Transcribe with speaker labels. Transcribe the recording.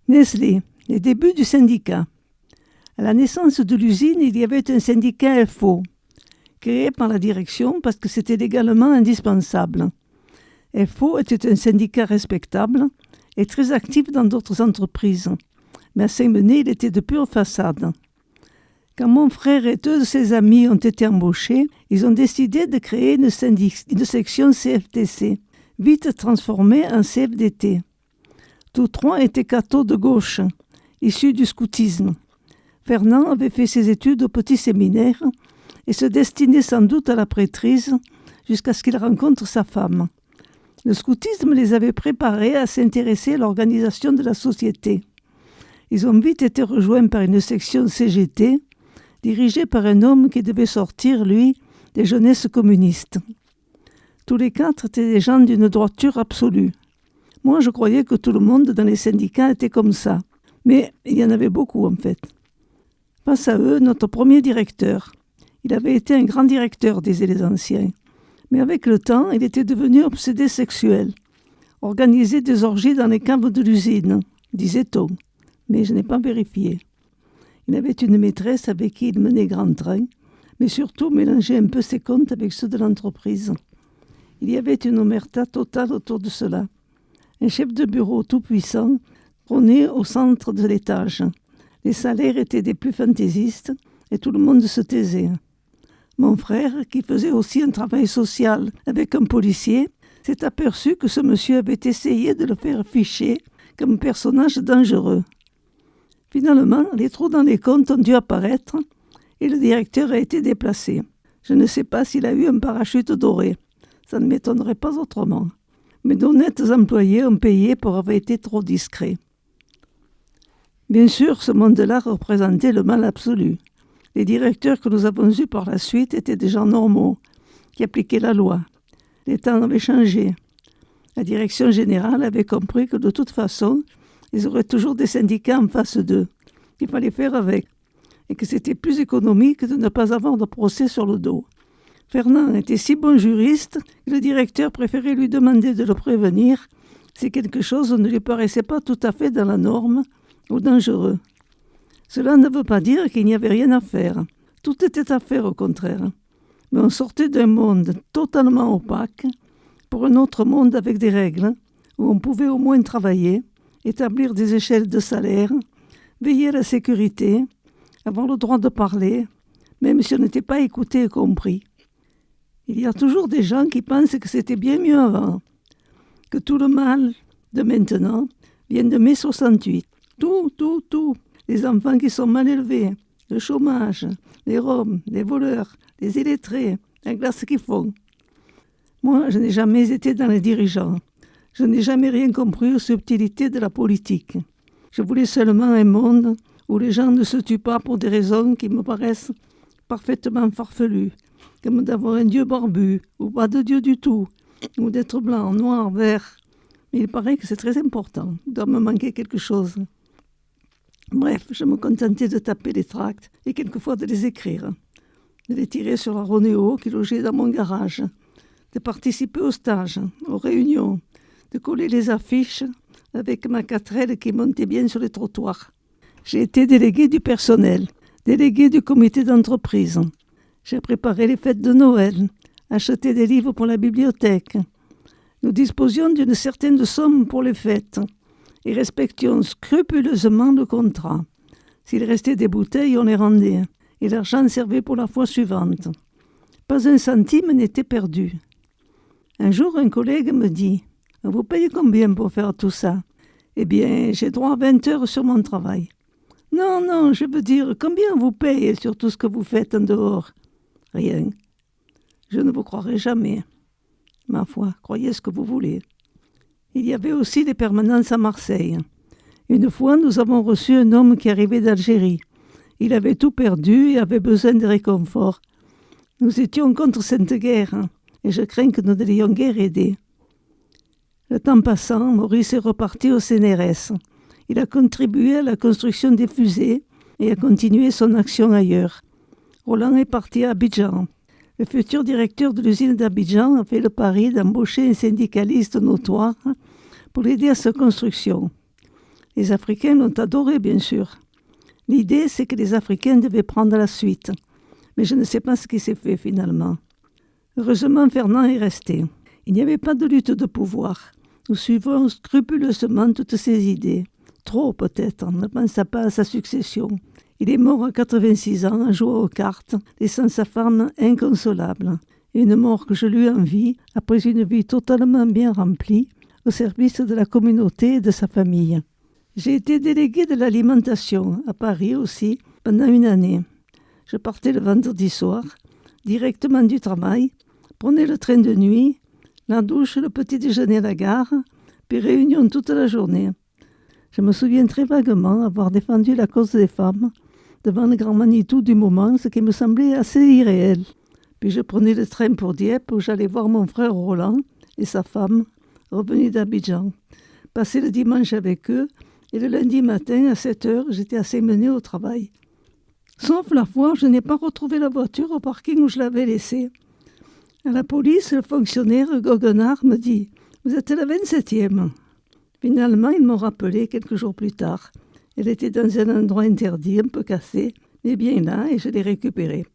Speaker 1: Nestlé, les débuts du syndicat. À la naissance de l'usine, il y avait un syndicat FO, créé par la direction parce que c'était légalement indispensable. FO était un syndicat respectable et très actif dans d'autres entreprises, mais à Saint-Benet, il était de pure façade. Quand mon frère et deux de ses amis ont été embauchés, ils ont décidé de créer une section CFTC, vite transformée en CFDT. Tous trois étaient cathos de gauche, issus du scoutisme. Fernand avait fait ses études au petit séminaire et se destinait sans doute à la prêtrise jusqu'à ce qu'il rencontre sa femme. Le scoutisme les avait préparés à s'intéresser à l'organisation de la société. Ils ont vite été rejoints par une section CGT, dirigée par un homme qui devait sortir, lui, des jeunesses communistes. Tous les quatre étaient des gens d'une droiture absolue. Moi, je croyais que tout le monde dans les syndicats était comme ça. Mais il y en avait beaucoup, en fait. Face à eux, notre premier directeur. Il avait été un grand directeur, disaient les anciens. Mais avec le temps, il était devenu obsédé sexuel. Organisait des orgies dans les caves de l'usine, disait-on. Mais je n'ai pas vérifié. Il avait une maîtresse avec qui il menait grand train, mais surtout mélangeait un peu ses comptes avec ceux de l'entreprise. Il y avait une omerta totale autour de cela. Un chef de bureau tout-puissant trônait au centre de l'étage. Les salaires étaient des plus fantaisistes et tout le monde se taisait. Mon frère, qui faisait aussi un travail social avec un policier, s'est aperçu que ce monsieur avait essayé de le faire ficher comme personnage dangereux. Finalement, les trous dans les comptes ont dû apparaître et le directeur a été déplacé. Je ne sais pas s'il a eu un parachute doré. Ça ne m'étonnerait pas autrement. Mais d'honnêtes employés ont payé pour avoir été trop discrets. Bien sûr, ce monde-là représentait le mal absolu. Les directeurs que nous avons eus par la suite étaient des gens normaux, qui appliquaient la loi. Les temps avaient changé. La direction générale avait compris que de toute façon, ils auraient toujours des syndicats en face d'eux, qu'il fallait faire avec, et que c'était plus économique de ne pas avoir de procès sur le dos. Fernand était si bon juriste que le directeur préférait lui demander de le prévenir si quelque chose ne lui paraissait pas tout à fait dans la norme ou dangereux. Cela ne veut pas dire qu'il n'y avait rien à faire. Tout était à faire au contraire. Mais on sortait d'un monde totalement opaque pour un autre monde avec des règles, où on pouvait au moins travailler, établir des échelles de salaire, veiller à la sécurité, avoir le droit de parler, même si on n'était pas écouté et compris. Il y a toujours des gens qui pensent que c'était bien mieux avant, que tout le mal de maintenant vient de mai 68. Tout. Les enfants qui sont mal élevés, le chômage, les roms, les voleurs, les illettrés, la glace qu'ils font. Moi, je n'ai jamais été dans les dirigeants. Je n'ai jamais rien compris aux subtilités de la politique. Je voulais seulement un monde où les gens ne se tuent pas pour des raisons qui me paraissent parfaitement farfelues, comme d'avoir un dieu barbu, ou pas de dieu du tout, ou d'être blanc, noir, vert. Mais il paraît que c'est très important. Il doit me manquer quelque chose. Bref, je me contentais de taper les tracts et quelquefois de les écrire, de les tirer sur la Ronéo qui logeait dans mon garage, de participer aux stages, aux réunions, de coller les affiches avec ma 4L qui montait bien sur les trottoirs. J'ai été délégué du personnel, délégué du comité d'entreprise. J'ai préparé les fêtes de Noël, acheté des livres pour la bibliothèque. Nous disposions d'une certaine somme pour les fêtes et respections scrupuleusement le contrat. S'il restait des bouteilles, on les rendait, et l'argent servait pour la fois suivante. Pas un centime n'était perdu. Un jour, un collègue me dit « Vous payez combien pour faire tout ça ?»« Eh bien, j'ai droit à 20 heures sur mon travail. »« Non, je veux dire, combien vous payez sur tout ce que vous faites en dehors ?»« Rien. Je ne vous croirai jamais. Ma foi, croyez ce que vous voulez. » Il y avait aussi des permanences à Marseille. Une fois, nous avons reçu un homme qui arrivait d'Algérie. Il avait tout perdu et avait besoin de réconfort. Nous étions contre cette guerre, et je crains que nous ne l'ayons guère aidé. Le temps passant, Maurice est reparti au CNRS. Il a contribué à la construction des fusées et a continué son action ailleurs. Roland est parti à Abidjan. Le futur directeur de l'usine d'Abidjan a fait le pari d'embaucher un syndicaliste notoire pour l'aider à sa construction. Les Africains l'ont adoré, bien sûr. L'idée, c'est que les Africains devaient prendre la suite. Mais je ne sais pas ce qui s'est fait finalement. Heureusement, Fernand est resté. Il n'y avait pas de lutte de pouvoir. Nous suivons scrupuleusement toutes ses idées. Trop peut-être, on ne pensa pas à sa succession. Il est mort à 86 ans en jouant aux cartes, laissant sa femme inconsolable. Une mort que je lui envie, après une vie totalement bien remplie, au service de la communauté et de sa famille. J'ai été déléguée de l'alimentation, à Paris aussi, pendant une année. Je partais le vendredi soir, directement du travail, prenais le train de nuit, la douche, le petit déjeuner à la gare, puis réunion toute la journée. Je me souviens très vaguement avoir défendu la cause des femmes devant le grand Manitou du moment, ce qui me semblait assez irréel. Puis je prenais le train pour Dieppe où j'allais voir mon frère Roland et sa femme, revenus d'Abidjan. Passer le dimanche avec eux et le lundi matin à 7h, j'étais assez menée au travail. Sauf la fois, je n'ai pas retrouvé la voiture au parking où je l'avais laissée. À la police, le fonctionnaire goguenard me dit « Vous êtes la 27e ». Finalement, ils m'ont rappelé quelques jours plus tard. Elle était dans un endroit interdit, un peu cassé, mais bien là, et je l'ai récupérée.